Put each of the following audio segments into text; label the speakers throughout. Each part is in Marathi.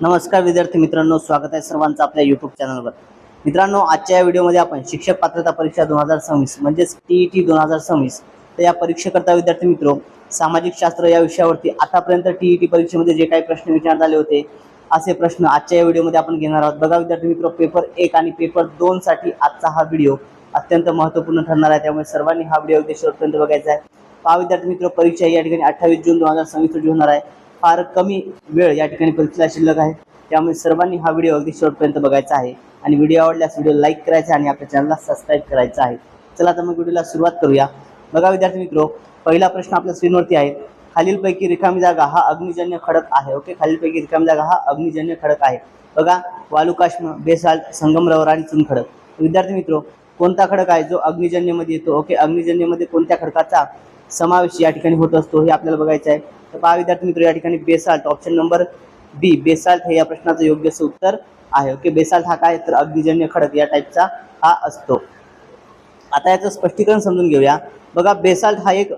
Speaker 1: नमस्कार विद्यार्थी मित्रांनो, स्वागत आहे सर्वांचं आपल्या यूट्यूब चॅनलवर। मित्रांनो, आजच्या या व्हिडिओमध्ये आपण शिक्षक पात्रता परीक्षा 2026 म्हणजेच टीईटी 2026 तर या परीक्षेकरता विद्यार्थी मित्रो सामाजिक शास्त्र या विषयावरती आतापर्यंत टीईटी परीक्षेमध्ये जे काही प्रश्न विचारण्यात आले होते असे प्रश्न आजच्या या व्हिडिओमध्ये आपण घेणार आहोत। बघा विद्यार्थी मित्रो, पेपर 1 आणि पेपर 2 साठी आजचा हा व्हिडिओ अत्यंत महत्त्वपूर्ण ठरणार आहे, त्यामुळे सर्वांनी हा व्हिडिओ अगदी शेवटपर्यंत बघायचा आहे। पहा विद्यार्थी मित्रो, परीक्षा या ठिकाणी 28 जून 2026 रोजी होणार आहे। फार कमी वेळ या ठिकाणी परीक्षेला शिल्लक आहे, त्यामुळे सर्वांनी हा व्हिडिओ अगदी शेवटपर्यंत बघायचा आहे आणि व्हिडिओ आवडल्यास व्हिडिओ लाईक करायचा आणि आपल्या चॅनलला सबस्क्राईब करायचं आहे। चला तर मग व्हिडिओला सुरुवात करूया। बघा विद्यार्थी मित्रो, पहिला प्रश्न आपल्या स्क्रीनवरती आहे। खालीलपैकी रिकामी जागा हा अग्निजन्य खडक आहे। ओके, खालीलपैकी रिकामी जागा हा अग्निजन्य खडक आहे। बघा, वालुकाश्म, बेसाल्ट, संगमरवर आणि चुनखडक। विद्यार्थी मित्रो, कोणता खडक आहे जो अग्निजन्य मध्ये येतो? ओके, अग्निजन्य मध्ये कोणत्या खडकाचा समावेश या ठिकाणी होत असतो हे आपल्याला बघायचं आहे। तर पहा विद्यार्थी मित्रो, या ठिकाणी बेसाल्ट, ऑप्शन नंबर बी बेसाल्ट हे या प्रश्नाचं योग्य उत्तर आहे। ओके, बेसाल्ट हा काय तर अग्निजन्य खडक या टाईपचा हा असतो। आता याचं स्पष्टीकरण समजून घेऊया। बघा, बेसाल्ट हा एक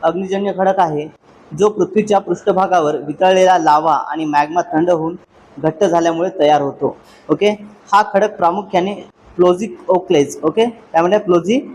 Speaker 1: अग्निजन्य खडक आहे जो पृथ्वीच्या पृष्ठभागावर वितळलेला लावा आणि मॅग्मा थंड होऊन घट्ट झाल्यामुळे तयार होतो। ओके, हा खडक प्रामुख्याने प्लोझिक ओक्लेज, ओके काय म्हणतात प्लोझिक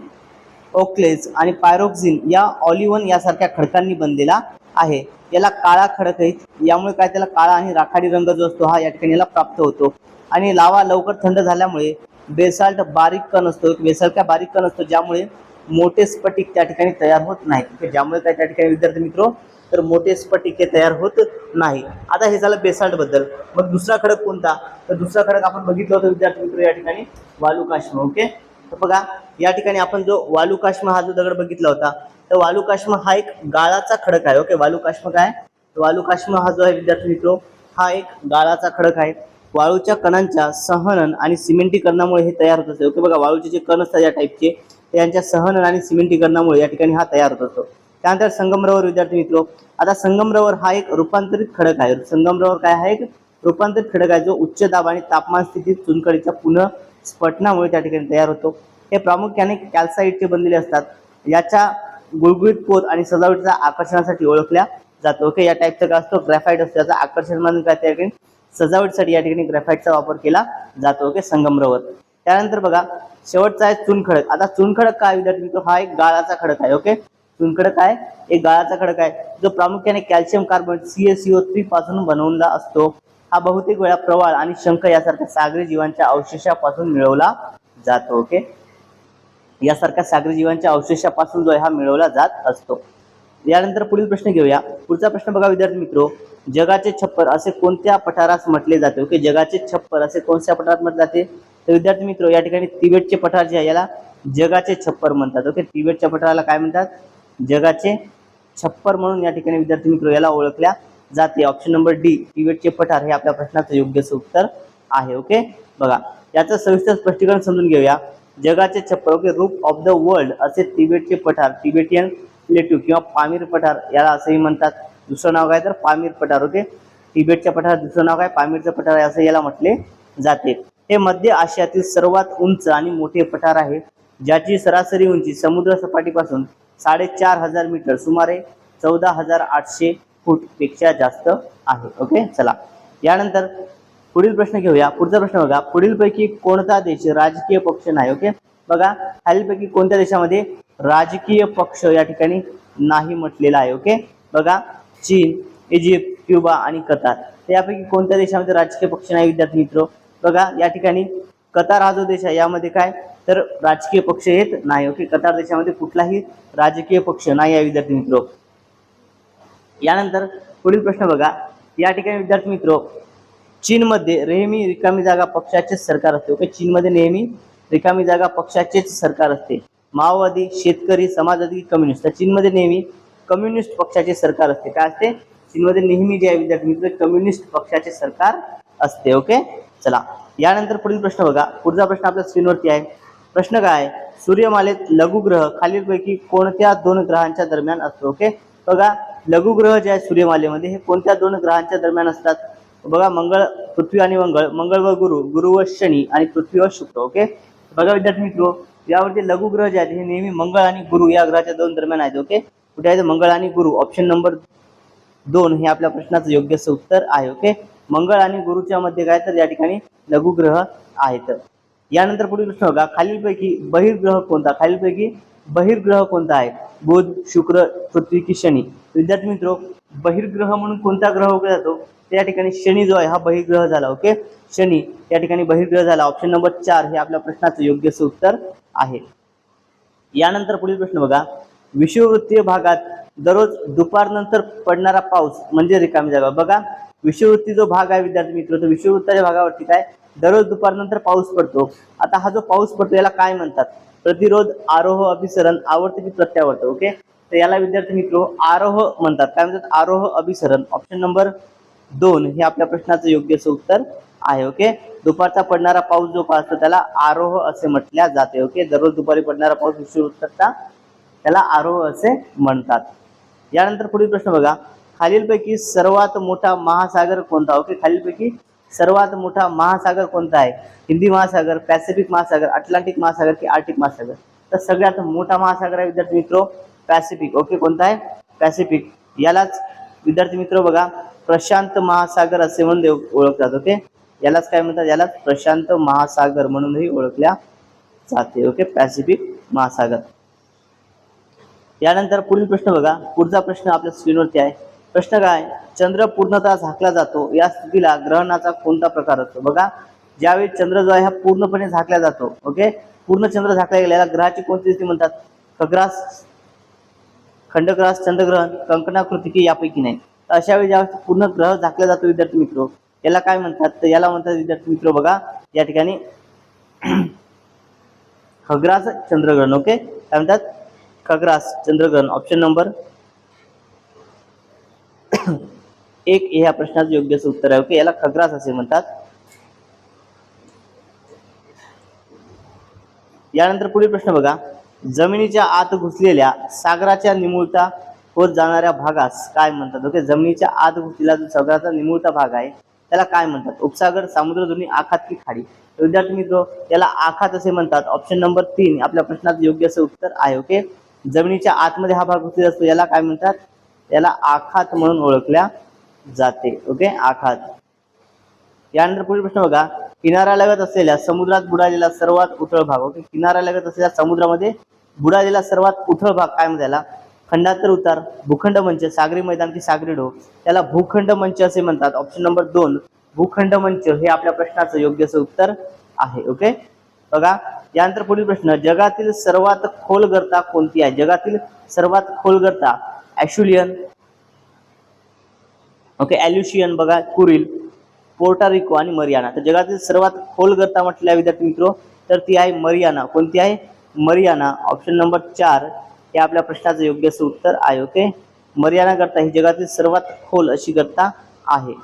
Speaker 1: ओक्लेज आणि पायरोक्सिन या ऑलिव्हन यासारख्या खडकांनी बनलेला आहे। याला काळा खडक आहे, यामुळे काय त्याला काळा आणि राखाडी रंग जो असतो हा या ठिकाणी याला प्राप्त होतो। आणि लावा लवकर थंड झाल्यामुळे बेसाल्ट बारीक कण असतो, बेसाल्ट काय बारीक कण असतो ज्यामुळे मोठे स्फटिक त्या ठिकाणी तयार होत नाही। ज्यामुळे काय त्या ठिकाणी विद्यार्थी मित्रो तर मोठे स्फटिक तयार होत नाही। आता हे झालं बेसाल्ट बद्दल। मग दुसरा खडक कोणता? तर दुसरा खडक आपण बघितलं होतं विद्यार्थी मित्रो या ठिकाणी वालुकाश्म। ओके, तर बघा या ठिकाणी आपण जो वालुकाश्म हा जो दगड बघितला होता तर वालुकाश्म हा एक गाळाचा खडक आहे। ओके, वालुकाश्म काय? वालुकाश्म हा जो आहे विद्यार्थी मित्रो हा एक गाळाचा खडक आहे। वाळूच्या कणांच्या सहनन आणि सिमेंटीकरणामुळे हे तयार होत असते। ओके, बघा वाळूचे जे कण असतात या टाईपचे त्यांच्या सहनन आणि सिमेंटीकरणामुळे या ठिकाणी हा तयार होत असतो। त्यानंतर संगमरवर विद्यार्थी मित्रो, आता संगमरवर हा एक रूपांतरित खडक आहे। संगमरवर काय आहे? एक रूपांतरित खडक आहे जो उच्च दाब आणि तापमान स्थितीत चुनखडीच्या पुनःस्फटनामुळे त्या ठिकाणी तयार होतो। हे प्रामुख्याने कॅल्साइटचे बनलेले असतात। याच्या गुळगुळीत पोत आणि सजावटीच्या आकर्षणासाठी ओळखल्या जातो। ओके, या टाईपचा काय असतो? ग्रॅफाइट असतो। याचा आकर्षण म्हणून काय त्या ठिकाणी सजावटीसाठी या ठिकाणी ग्रॅफाइटचा वापर केला जातो। ओके, संगमरवर। त्यानंतर बघा शेवटचा आहे चुनखडक। आता चुनखडक काय विद्यार्थी मित्रो? हा एक गाळाचा खडक आहे। ओके, चुनखडक आहे एक गाळाचा खडक आहे जो प्रामुख्याने कॅल्शियम कार्बोनेट CaCO3 पासून बनवला असतो। हा बहुतेक वेळा प्रवाळ आणि शंख यासारख्या सागरी जीवांच्या अवशेषापासून मिळवला जातो। ओके, यासारख्या सागरी जीवांच्या अवशेषापासून जो हा मिळवला जात असतो। यानंतर पुढील प्रश्न घेऊया। पुढचा प्रश्न बघा विद्यार्थी मित्रो, जगाचे छप्पर असे कोणत्या पठारास म्हटले जाते? ओके, जगाचे छप्पर असे कोणत्या पठारात म्हटले जाते? तर विद्यार्थी मित्रो या ठिकाणी तिबेटचे पठार जे आहे याला जगाचे छप्पर म्हणतात। ओके, तिबेटच्या पठाराला काय म्हणतात? जगाचे छप्पर म्हणून या ठिकाणी विद्यार्थी मित्रो याला ओळखल्या जाते। ऑप्शन नंबर डी तिबेटचे पठार हे आपल्या प्रश्नाचं योग्य उत्तर आहे। ओके, बघा याचं सविस्तर स्पष्टीकरण समजून घेऊया। जगाचे छप्पर, okay, roof of the world असे तिबेटचे पठार, तिबेटियन प्लेट्यू किंवा पामीर पठार याला असेही म्हणतात। दुसरं नाव काय तर पामीर पठार। ओके, तिबेटच्या पठार दुसरं नाव काय? पामीरचं पठार असे याला म्हटले जाते। हे मध्य आशियातील सर्वात उंच आणि मोठे पठार आहे ज्याची सरासरी उंची समुद्र सपाटीपासून 4500 मीटर सुमारे 14,800 फूट पेक्षा जास्त आहे। ओके, चला यानंतर पुढील प्रश्न घेऊया। पुढचा प्रश्न बघा, पुढीलपैकी कोणता देश राजकीय पक्ष नाही? ओके, बघा खालीलपैकी कोणत्या देशामध्ये राजकीय पक्ष या ठिकाणी नाही म्हटलेला आहे? ओके, बघा चीन, इजिप्त, क्युबा आणि कतार यापैकी कोणत्या देशामध्ये राजकीय पक्ष नाही विद्यार्थी मित्रो? बघा या ठिकाणी कतार हा जो देश आहे यामध्ये काय तर राजकीय पक्ष येत नाही। ओके, कतार देशामध्ये कुठलाही राजकीय पक्ष नाही आहे विद्यार्थी मित्रो। यानंतर पुढील प्रश्न बघा, या ठिकाणी विद्यार्थी मित्रो चीनमध्ये नेहमी रिकामी जागा पक्षाचे सरकार असते। ओके, चीनमध्ये नेहमी रिकामी जागा पक्षाचेच सरकार असते। माओवादी, शेतकरी, समाजवादी, कम्युनिस्ट, तर चीनमध्ये नेहमी कम्युनिस्ट पक्षाचे सरकार असते। काय असते? चीनमध्ये नेहमी जे आहे विद्यार्थी मित्र कम्युनिस्ट पक्षाचे सरकार असते। ओके, चला यानंतर पुढील प्रश्न बघा। पुढचा प्रश्न आपल्या स्क्रीनवरती आहे। प्रश्न काय आहे? सूर्यमालेत लघुग्रह खालीलपैकी कोणत्या दोन ग्रहांच्या दरम्यान असतो? ओके, बघा लघुग्रह जे आहे सूर्यमालेमध्ये हे कोणत्या दोन ग्रहांच्या दरम्यान असतात? बघा मंगळ, पृथ्वी आणि मंगळ, मंगळ व गुरु, गुरु व शनी आणि पृथ्वी व शुक्र। ओके, बघा विद्यार्थी मित्रो यावरती लघुग्रह जे आहेत हे नेहमी मंगळ आणि गुरु या ग्रहाच्या दोन दरम्यान आहेत। ओके, कुठे आहे? मंगळ आणि गुरु, ऑप्शन नंबर 2 हे आपल्या प्रश्नाचं योग्य उत्तर आहे। ओके, मंगळ आणि गुरुच्या मध्ये काय तर या ठिकाणी लघुग्रह आहेत. यानंतर पुढील प्रश्न बघा, खालीलपैकी बहिर्ग्रह कोणता, खालीलपैकी बहिर्ग्रह कोणता आहे? बुध, शुक्र, पृथ्वी की शनी? विद्यार्थी मित्रो, बहिर्ग्रह म्हणून कोणता ग्रह ओळखला जातो? त्या ठिकाणी शनी जो आहे हा बहिर्ग्रह झाला. ओके, शनी या ठिकाणी बहिर्ग्रह झाला. ऑप्शन नंबर 4 हे आपल्या प्रश्नाचं योग्य उत्तर आहे. यानंतर पुढील प्रश्न बघा, विषुववृत्तीय भागात दररोज दुपारनंतर पडणारा पाऊस म्हणजे रिकामी जागा. बघा, विषुववृत्ती जो भाग आहे विद्यार्थी मित्र, तर विषुववृत्ताच्या भागावरती काय दररोज दुपारनंतर पाऊस पडतो. आता हा जो पाऊस पडतो याला काय म्हणतात? प्रतिरोध, आरोह, अभिसरण, आवर्त की प्रत्यावर्त? ओके, तर याला विद्यार्थी मित्र आरोह म्हणतात. काय म्हणतात? आरोह अभिसरण. ऑप्शन नंबर 2 हे आपल्या प्रश्नाचं योग्य उत्तर आहे. ओके, दुपारचा पडणारा पाऊस जो असतो त्याला आरोह असे म्हटल्या जाते. ओके, दररोज दुपारी पडणारा पाऊस विषुववृत्ताचा त्याला आरोह असे म्हणतात. यानंतर पुढील प्रश्न बघा, खालीलपैकी सर्वात मोठा महासागर कोणता? ओके, खालीलपैकी सर्वात मोठा महासागर कोणता आहे? हिंदी महासागर, पॅसिफिक महासागर, अटलांटिक महासागर की आर्टिक महासागर? तर सगळ्यात मोठा महासागर आहे विद्यार्थी मित्र पॅसिफिक. ओके, कोणता आहे? पॅसिफिक. यालाच विद्यार्थी मित्र बघा प्रशांत महासागर असे म्हणून ओळखतात. ओके, यालाच काय म्हणतात? याला प्रशांत महासागर म्हणूनही ओळखल्या जाते. ओके, पॅसिफिक महासागर. यानंतर पुढील प्रश्न बघा, पुढचा प्रश्न आपल्या स्क्रीनवरती आहे. प्रश्न काय? चंद्र पूर्णतः झाकला जातो या स्थितीला ग्रहणाचा कोणता प्रकार असतो? बघा, ज्यावेळी चंद्र जो आहे हा पूर्णपणे झाकला जातो, ओके, पूर्ण चंद्र झाकला गेला याला ग्रहाची कोणती स्थिती म्हणतात? खग्रास, खंडग्रास, चंद्रग्रहण, कंकणाकृती की यापैकी नाही? तर अशा वेळी ज्यावेळेस पूर्ण ग्रह झाकला जातो विद्यार्थी मित्र याला काय म्हणतात? तर याला म्हणतात विद्यार्थी मित्र बघा या ठिकाणी खग्रास चंद्रग्रहण. ओके, काय म्हणतात? खग्रास चंद्रग्रहण. ऑप्शन नंबर 1 हे या प्रश्नाचं योग्य उत्तर आहे. ओके, याला खग्रास असे म्हणतात. यानंतर पुढील प्रश्न बघा, जमिनीच्या आत घुसलेल्या सागराच्या निमुळता होत जाणाऱ्या भागास काय म्हणतात? ओके, जमिनीच्या आत घुसलेला जो सागराचा निमुळता भाग आहे त्याला काय म्हणतात? उपसागर, समुद्रधुनी, आखात की खाडी? विद्यार्थी मित्र याला आखात असे म्हणतात. ऑप्शन नंबर 3 आपल्या प्रश्नाचं योग्य असं उत्तर आहे. ओके, जमिनीच्या आतमध्ये हा भाग घुसलेला असतो याला काय म्हणतात? याला आखात म्हणून ओळखल्या जाते. ओके, आखात. यानंतर पुढील प्रश्न बघा, किनाऱ्यालगत असलेल्या समुद्रात बुडालेला सर्वात उथळ भाग. ओके, किनाऱ्यालगत असलेल्या समुद्रामध्ये बुडालेला सर्वात उथळ भाग काय म्हणतात याला? खंडांतर उतार, भूखंड मंच, सागरी मैदान की सागरी डोह? त्याला भूखंड मंच असे म्हणतात. ऑप्शन नंबर 2 भूखंड मंच हे आपल्या प्रश्नाचं योग्य असं उत्तर आहे. ओके, बघा, यानंतर पुढील प्रश्न, जगातील सर्वात खोल गर्ता कोणती आहे? जगातील सर्वात खोल गर्ता ॲश्युलियन, ओके, ॲल्युशियन बघा, कुरिल, पोर्टारिको आणि मरियाना. तर जगातील सर्वात खोल गर्ता म्हटल्या विद्यार्थी मित्र तर ती आहे मरियाना. कोणती आहे? मरियाना. ऑप्शन नंबर 4 हे आपल्या प्रश्नाचं योग्य असं उत्तर आहे. ओके, मरियाना गर्ता ही जगातील सर्वात खोल अशी गर्ता आहे.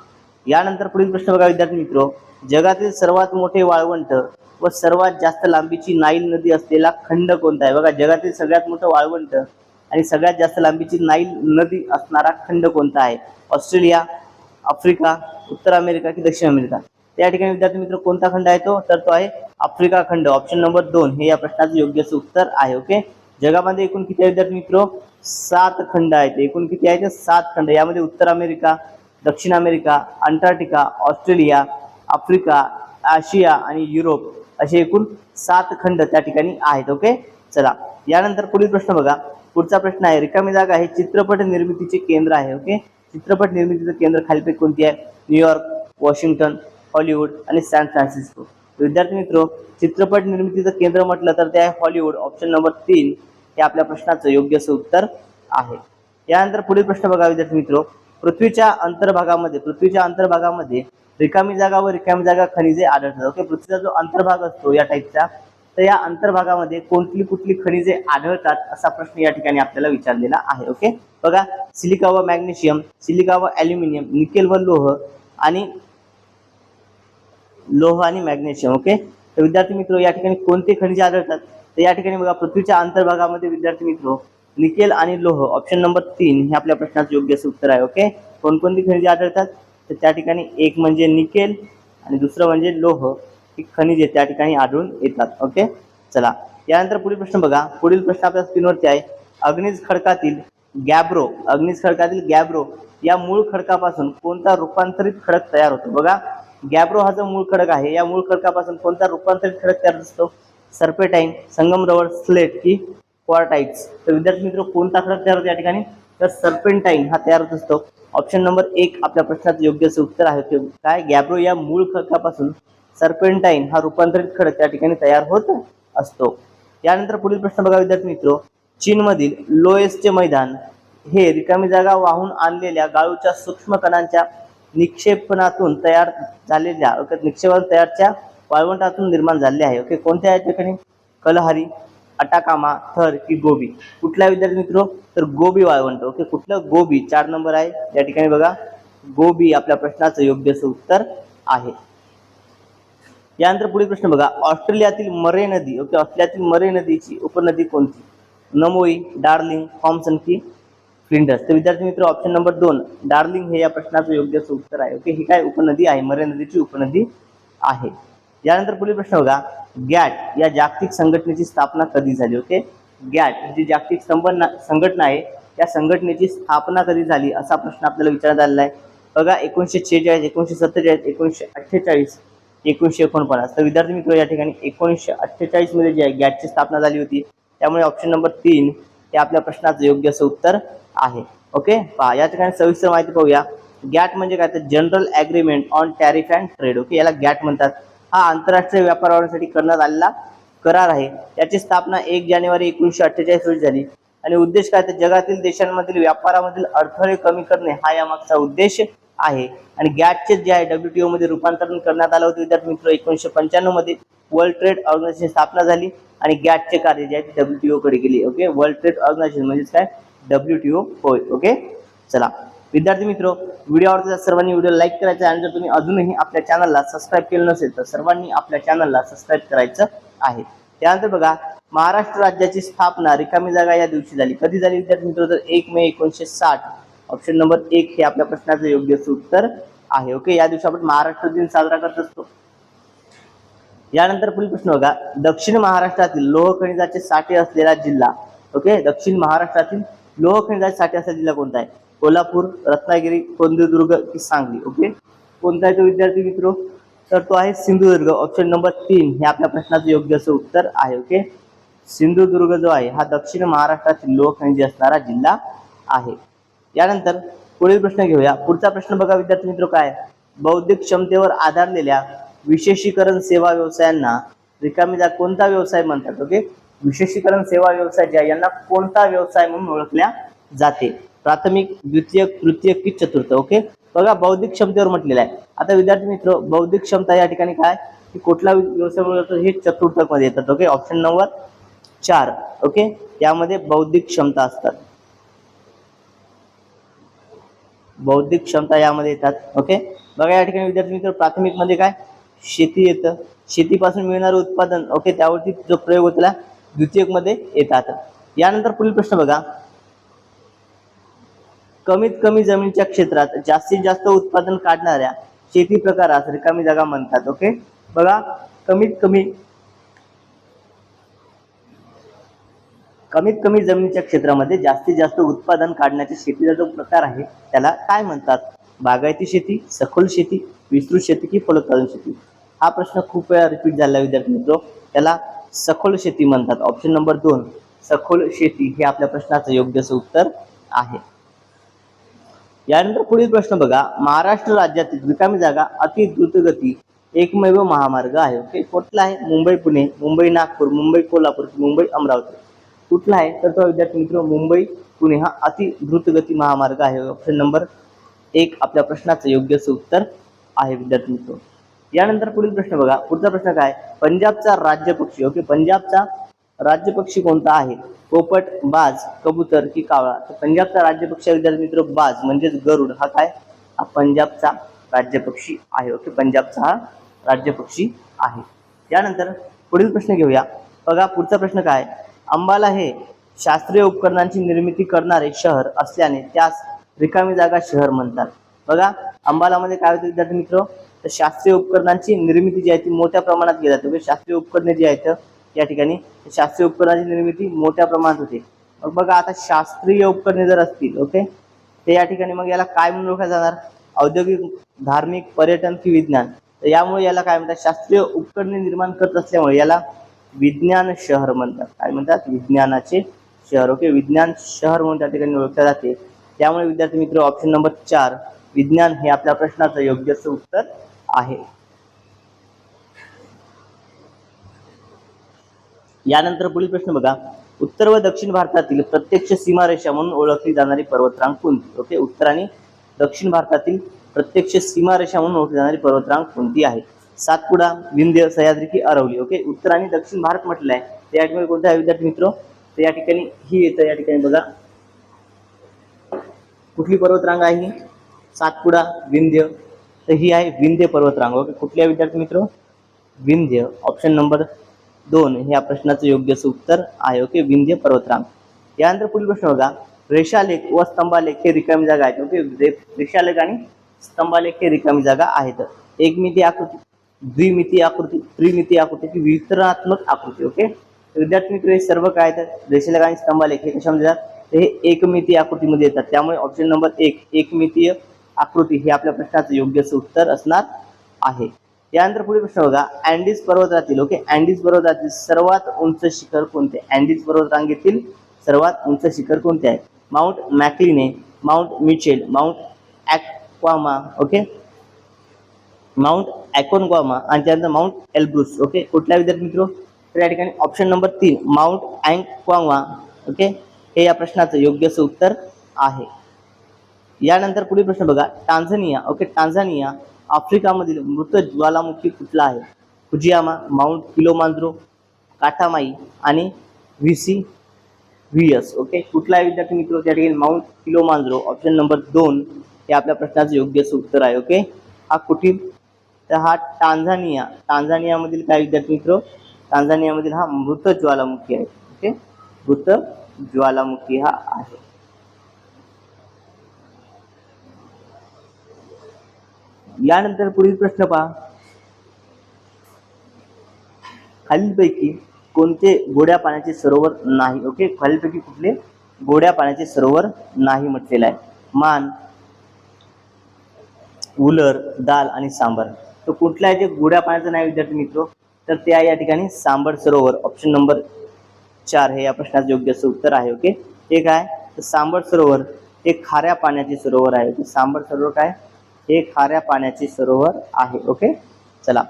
Speaker 1: यानंतर पुढील प्रश्न बघा विद्यार्थी मित्र, जगातील सर्वात मोठे वाळवंट व सर्वात जास्त लांबीची नाईल नदी असलेला खंड कोणता आहे? बघा, जगातील सगळ्यात मोठं वाळवंट आणि सगळ्यात जास्त लांबीची नाईल नदी असणारा खंड कोणता आहे? ऑस्ट्रेलिया, आफ्रिका, उत्तर अमेरिका की दक्षिण अमेरिका? त्या ठिकाणी विद्यार्थी मित्र कोणता खंड आहे तो? तर तो आहे आफ्रिका खंड. ऑप्शन नंबर 2 हे या प्रश्नाचं योग्य उत्तर आहे. ओके, जगामध्ये एकूण किती विद्यार्थी मित्र? 7 खंड आहेत. एकूण किती आहेत? 7 खंड. यामध्ये उत्तर अमेरिका, दक्षिण अमेरिका, अंटार्क्टिका, ऑस्ट्रेलिया, आफ्रिका, आशिया आणि युरोप असे एकूण 7 खंड त्या ठिकाणी आहेत. ओके, चला यानंतर पुढील प्रश्न बघा. पुढचा प्रश्न आहे, रिकामी जागा हे चित्रपट निर्मितीचे केंद्र आहे. ओके, चित्रपट निर्मितीचं केंद्र खालीलपैकी कोणती आहे? न्यूयॉर्क, वॉशिंग्टन, हॉलिवूड आणि सॅन फ्रान्सिस्को? विद्यार्थी मित्र चित्रपट निर्मितीचं केंद्र म्हटलं तर ते आहे हॉलिवूड. ऑप्शन नंबर 3 हे आपल्या प्रश्नाचं योग्य असं उत्तर आहे. यानंतर पुढील प्रश्न बघा विद्यार्थी मित्र, पृथ्वीच्या अंतर्भागामध्ये रिकामी जागा व रिकामी जागा खनिजे आढळतात. ओके, पृथ्वीचा जो अंतर्भाग असतो या टाईपचा, तर या अंतर्भागामध्ये कुठली खनिजे आढळतात असा प्रश्न या ठिकाणी आपल्याला विचारलेला आहे. ओके, बघा, सिलिका व मॅग्नेशियम, सिलिका व ॲल्युमिनियम, निकेल व लोह आणि मॅग्नेशियम. ओके, तर विद्यार्थी मित्र या ठिकाणी कोणते खनिजे आढळतात? तर या ठिकाणी बघा पृथ्वीच्या अंतर्भागामध्ये विद्यार्थी मित्र निकेल आणि लोह. ऑप्शन नंबर 3 हे आपल्या प्रश्नाचं योग्य उत्तर आहे. ओके, कोणकोणती खनिजे आढळतात? तर त्या ठिकाणी एक म्हणजे निकेल आणि दुसरं म्हणजे लोह ही खनिजे त्या ठिकाणी आढळून येतात. ओके, चला यानंतर पुढील प्रश्न बघा. पुढील प्रश्न आपल्या स्क्रीनवरती आहे, अग्निज खडकातील गॅब्रो, अग्निज खडकातील गॅब्रो या मूळ खडकापासून कोणता रूपांतरित खडक तयार होतो? बघा, गॅब्रो हा जो मूळ खडक आहे, या मूळ खडकापासून कोणता रूपांतरित खडक तयार असतो? सर्पेटाईन, संगमरवर, स्लेट की क्वार्टाइट्स? तर विद्यार्थी मित्र, कोणता खडक तयार होतो या ठिकाणी? तर सर्पेंटाईन हा तयार होत असतो. ऑप्शन नंबर 1 आपल्या प्रश्नाचं योग्य उत्तर आहे. काय? गॅब्रो या मूळ खडकापासून सर्पेंटाईन हा रूपांतरित खडक त्या ठिकाणी तयार होत असतो. यानंतर पुढील प्रश्न बघा विद्यार्थी मित्र, चीनमधील लोएसचे मैदान हे रिकामी जागा वाहून आणलेल्या गाळूच्या सूक्ष्म कणांच्या निक्षेपणातून तयार झालेल्या निक्षेपण तयारच्या वाळवंटातून निर्माण झाले आहे. ओके, कोणत्या या ठिकाणी? कलहारी, अटाकामा, थर की गोबी? कुठला विद्यार्थी मित्र? तर गोबी वाळवंट. ओके, कुठलं? गोबी. 4 नंबर आहे या ठिकाणी बघा, गोबी आपल्या प्रश्नाचं योग्य उत्तर आहे. यानंतर पुढील प्रश्न बघा, ऑस्ट्रेलियातील मरे नदी, ओके, ऑस्ट्रेलियातील मरे नदीची उपनदी कोणती? नमोई, डार्लिंग, थॉम्सन की फ्लिंडर्स? तर विद्यार्थी मित्र, ऑप्शन नंबर 2 डार्लिंग हे या प्रश्नाचं योग्य उत्तर आहे. ओके, ही काय उपनदी आहे? मरे नदीची उपनदी आहे. यानंतर पुढील प्रश्न बघा, गॅट या जागतिक संघटनेची स्थापना कधी झाली? ओके, गॅट जी जागतिक संघटना आहे, या संघटनेची स्थापना कधी झाली असा प्रश्न आपल्याला विचारण्यात आलेला आहे. बघा, 1946, 1947, 1948, 1949. तर विद्यार्थी मित्र, या ठिकाणी 1948 मध्ये जी आहे गॅटची स्थापना झाली होती. त्यामुळे ऑप्शन नंबर 3 हे आपल्या प्रश्नाचं योग्य उत्तर आहे. ओके, पहा या ठिकाणी सविस्तर माहिती पाहूया. गॅट म्हणजे काय? तर general agreement on tariff and trade. Okay, याला गॅट म्हणतात. हा आंतरराष्ट्रीय व्यापार वाढवण्यासाठी करण्यात आलेला करार आहे. याची स्थापना 1 जानेवारी 1948 रोजी झाली आणि उद्देश काय? तर जगातील देशांमधील व्यापारामधील अडथळे कमी करणे हा यामागचा उद्देश आहे. आणि गॅटचे जे आहे WTO मध्ये रूपांतरण करण्यात आलं होतं विद्यार्थी मित्र 1995 मध्ये. वर्ल्ड ट्रेड ऑर्गनायझेशन स्थापना झाली आणि गॅटचे कार्य जे आहे WTO कडे गेले. ओके, वर्ल्ड ट्रेड ऑर्गनायझेशन म्हणजे काय? WTO होय. ओके, चला विद्यार्थी मित्र, व्हिडिओ आवडला सर्वांनी व्हिडिओ लाईक करायचा आणि जर तुम्ही अजूनही आपल्या चॅनलला सबस्क्राईब केलं नसेल तर सर्वांनी आपल्या चॅनलला सबस्क्राईब करायचं आहे. त्यानंतर बघा, महाराष्ट्र राज्याची स्थापना रिकामी जागा या दिवशी झाली. कधी झाली विद्यार्थी मित्र? तर 1 मे 1960. ऑप्शन नंबर 1 हे आपल्या प्रश्नाचं योग्य उत्तर आहे. ओके, या दिवशी आपण महाराष्ट्र दिन साजरा करत असतो. यानंतर पुढील प्रश्न बघा, दक्षिण महाराष्ट्रातील लोह खनिजाचे साठे असलेला जिल्हा. ओके, दक्षिण महाराष्ट्रातील लोह खनिजाचे साठे असलेला जिल्हा कोणता आहे? कोल्हापूर, रत्नागिरी, सिंधुदुर्ग की सांगली? ओके, कोणता आहे तो विद्यार्थी मित्र? तर तो आहे सिंधुदुर्ग. ऑप्शन नंबर 3 हे आपल्या प्रश्नाचं योग्य उत्तर आहे. ओके, सिंधुदुर्ग जो आहे हा दक्षिण महाराष्ट्रातील लोह खनिज असणारा जिल्हा आहे. यानंतर पुढील प्रश्न घेऊया. पुढचा प्रश्न बघा विद्यार्थी मित्र, काय? बौद्धिक क्षमतेवर आधारलेल्या विशेषीकरण सेवा व्यवसायांना रिकामी जागा कोणता व्यवसाय म्हणतात? ओके, विशेषीकरण सेवा व्यवसाय जे आहे यांना कोणता व्यवसाय म्हणून ओळखल्या जाते? प्राथमिक, द्वितीयक, तृतीयक की चतुर्थ? ओके, बघा, बौद्धिक क्षमतेवर म्हटलेलं आहे. आता विद्यार्थी मित्र, बौद्धिक क्षमता या ठिकाणी काय की कुठला व्यवसाय म्हणून हे चतुर्थक मध्ये येतात. Okay, option number 4. ओके, यामध्ये बौद्धिक क्षमता असतात. बौद्धिक क्षमता यामध्ये येतात. ओके, बघा या ठिकाणी विद्यार्थी मित्र, प्राथमिक मध्ये काय? शेती येतं, शेतीपासून मिळणारे उत्पादन. ओके, त्यावरती जो प्रयोग होता द्वितीयक मध्ये येतात. यानंतर पुढील प्रश्न बघा, कमीत कमी जमिनीच्या क्षेत्रात जास्तीत जास्त उत्पादन काढणाऱ्या शेती प्रकारास रिकामी जागा म्हणतात. ओके, बघा, कमीत कमी जमिनीच्या क्षेत्रामध्ये जास्तीत जास्त उत्पादन काढण्याच्या शेतीचा जो प्रकार आहे त्याला काय म्हणतात? बागायती शेती, सखोल शेती, विस्तृत शेती की फलोत्पादन शेती? हा प्रश्न खूप वेळा रिपीट झाला विद्यार्थी मित्र. त्याला सखोल शेती म्हणतात. ऑप्शन नंबर 2 सखोल शेती हे आपल्या प्रश्नाचं योग्य उत्तर आहे. यानंतर पुढील प्रश्न बघा, महाराष्ट्र राज्यातील रिकामी जागा अति द्रुतगती एकमेव महामार्ग आहे. ओके, कुठला आहे? मुंबई पुणे, मुंबई नागपूर, मुंबई कोल्हापूर, मुंबई अमरावती? कुठला आहे? तर तो विद्यार्थी मित्र मुंबई पुणे हा अति द्रुतगती महामार्ग आहे. ऑप्शन नंबर 1 आपल्या प्रश्नाचं योग्य उत्तर आहे विद्यार्थी मित्र. यानंतर पुढील प्रश्न बघा, पुढचा प्रश्न काय? पंजाबचा राज्य पक्षी. ओके, पंजाबचा राज्य पक्षी कोणता आहे? पोपट, बाज, कबूतर की कावळा? तर पंजाबचा राज्य पक्षी विद्यार्थी मित्र बाज म्हणजेच गरुड हा काय? हा पंजाबचा राज्य पक्षी आहे. ओके, पंजाबचा हा राज्य पक्षी आहे. यानंतर पुढील प्रश्न घेऊया. बघा, पुढचा प्रश्न काय? अंबाला हे शास्त्रीय उपकरणांची निर्मिती करणारे शहर असल्याने त्यास रिकामी जागा शहर म्हणतात. बघा, अंबालामध्ये काय होतं विद्यार्थी मित्र? तर शास्त्रीय उपकरणांची निर्मिती जी आहे ती मोठ्या प्रमाणात केली जाते. शास्त्रीय उपकरणे जी आहेत या ठिकाणी शास्त्रीय उपकरणांची निर्मिती मोठ्या प्रमाणात होते. मग बघा आता शास्त्रीय उपकरणे जर असतील ओके, ते या ठिकाणी मग याला काय म्हणून ओळखलं जाणार? औद्योगिक, धार्मिक, पर्यटन की विज्ञान? तर यामुळे याला काय म्हणतात? शास्त्रीय उपकरणे निर्माण करत असल्यामुळे याला विज्ञान शहर म्हणतात. काय म्हणतात? विज्ञानाचे शहर. ओके, विज्ञान शहर म्हणून त्या ठिकाणी ओळखले जाते. त्यामुळे विद्यार्थी मित्र ऑप्शन नंबर 4 विज्ञान हे आपल्या प्रश्नाचं योग्य उत्तर आहे. यानंतर पुढील प्रश्न बघा, उत्तर व दक्षिण भारतातील प्रत्यक्ष सीमारेषा म्हणून ओळखली जाणारी पर्वतरांग कोणती? ओके, उत्तर आणि दक्षिण भारतातील प्रत्यक्ष सीमारेषा म्हणून ओळखली जाणारी पर्वतरांग कोणती आहे? सातपुडा, विंध्य, सह्याद्री की अरवली? ओके, उत्तर आणि दक्षिण भारत म्हटलंय, तर या ठिकाणी कोणतं आहे विद्यार्थी मित्र? तर या ठिकाणी ही येतं. या ठिकाणी बघा कुठली पर्वतरांग आहे? सातपुडा, विंध्य, तर ही आहे विंध्य पर्वतरांग. ओके, कुठल्या विद्यार्थी मित्र? विंध्य. ऑप्शन नंबर 2 हे या प्रश्नाचं योग्य उत्तर आहे. ओके, विंध्य पर्वतरांग. यानंतर पुढील प्रश्न बघा, रेषालेख व स्तंभालेख हे रिकामी जागा आहेत. ओके, रेषालेख आणि स्तंभालेख हे रिकामी जागा आहेत. एकमितीय आकृती, द्विमितीय आकृती, त्रिमितीय आकृती की वितरणात्मक आकृती? ओके, विद्यार्थी मित्र हे सर्व काय आहेत? रेषालेख आणि स्तंभालेख हे कशामध्ये येतात? हे एकमितीय आकृतीमध्ये येतात. त्यामुळे ऑप्शन नंबर 1 एकमितीय आकृती हे आपल्या प्रश्नाचं योग्य उत्तर असणार आहे. यानंतर पुढील प्रश्न बघा, अँडीज पर्वतरातील ओके, अँडीज पर्वतरातील सर्वात उंच शिखर कोणते? अँडीज पर्वतरांगेतील सर्वात उंच शिखर कोणते आहे? Mount McKinley, Mount Mitchell, Mount ॲक्वामा, ओके, माउंट ॲकोनग्वामा आणि त्यानंतर माउंट एल्ब्रुस. ओके, कुठल्या विद्यार्थी मित्र? तर या ठिकाणी ऑप्शन नंबर 3 माउंट ॲक्वामा. ओके, हे या प्रश्नाचं योग्य उत्तर आहे. यानंतर पुढील प्रश्न बघा, टांझानिया ओके, टांझानिया आफ्रिकामधील मृत ज्वालामुखी कुठला आहे? फुजियामा, माउंट किलोमांजरो, काटामाई आणि व्हीएस. ओके, कुठला आहे विद्यार्थी मित्र? त्या ठिकाणी माउंट किलोमांजरो. ऑप्शन नंबर 2 हे आपल्या प्रश्नाचं योग्य उत्तर आहे. ओके, हा कुठील? तर हा टांझानिया. टांझानियामधील काय विद्यार्थी मित्र? टांझानियामधील हा मृत ज्वालामुखी आहे. ओके, मृत ज्वालामुखी हा आहे. यानंतर पुढील प्रश्न पहा, खालीलपैकी कोणते गोड्या पाण्याचे सरोवर नाही? ओके, खालीलपैकी कुठले गोड्या पाण्याचे सरोवर नाही म्हटलेलं आहे? मान, उलर, दाल आणि सांबर. तर कुठलं आहे जे गोड्या पाण्याचं नाही विद्यार्थी मित्र? तर ते आहे या ठिकाणी सांबर सरोवर. ऑप्शन नंबर 4 हे या प्रश्नाचं योग्य उत्तर आहे. ओके, हे काय? तर सांबर सरोवर हे खाऱ्या पाण्याचे सरोवर आहे. सांबर सरोवर काय? हे खाऱ्या पाण्याचे सरोवर आहे. ओके, चला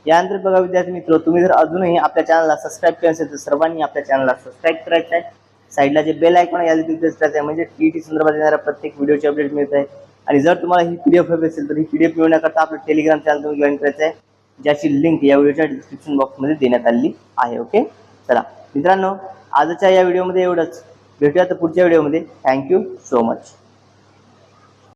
Speaker 1: यानंतर बघा विद्यार्थी मित्र, तुम्ही जर अजूनही आपल्या चॅनलला सबस्क्राईब केलं असेल तर सर्वांनी आपल्या चॅनलला सबस्क्राईब करायचं आहे. साईडला जे बेल आयकॉन आहे याला प्रेस करायचं आहे, म्हणजे टीईटी संदर्भात येणाऱ्या प्रत्येक व्हिडिओची अपडेट मिळत आहे. आणि जर तुम्हाला ही पीडीएफ हवी असेल तर ही पीडीएफ मिळवण्याकरता आपलं टेलिग्राम चॅनल तुम्ही जॉईन करायचं आहे, ज्याची लिंक या व्हिडिओच्या डिस्क्रिप्शन बॉक्समध्ये देण्यात आलेली आहे. ओके, चला मित्रांनो, आजच्या या व्हिडिओमध्ये एवढंच. भेटूया तर पुढच्या व्हिडिओमध्ये. Thank you so much.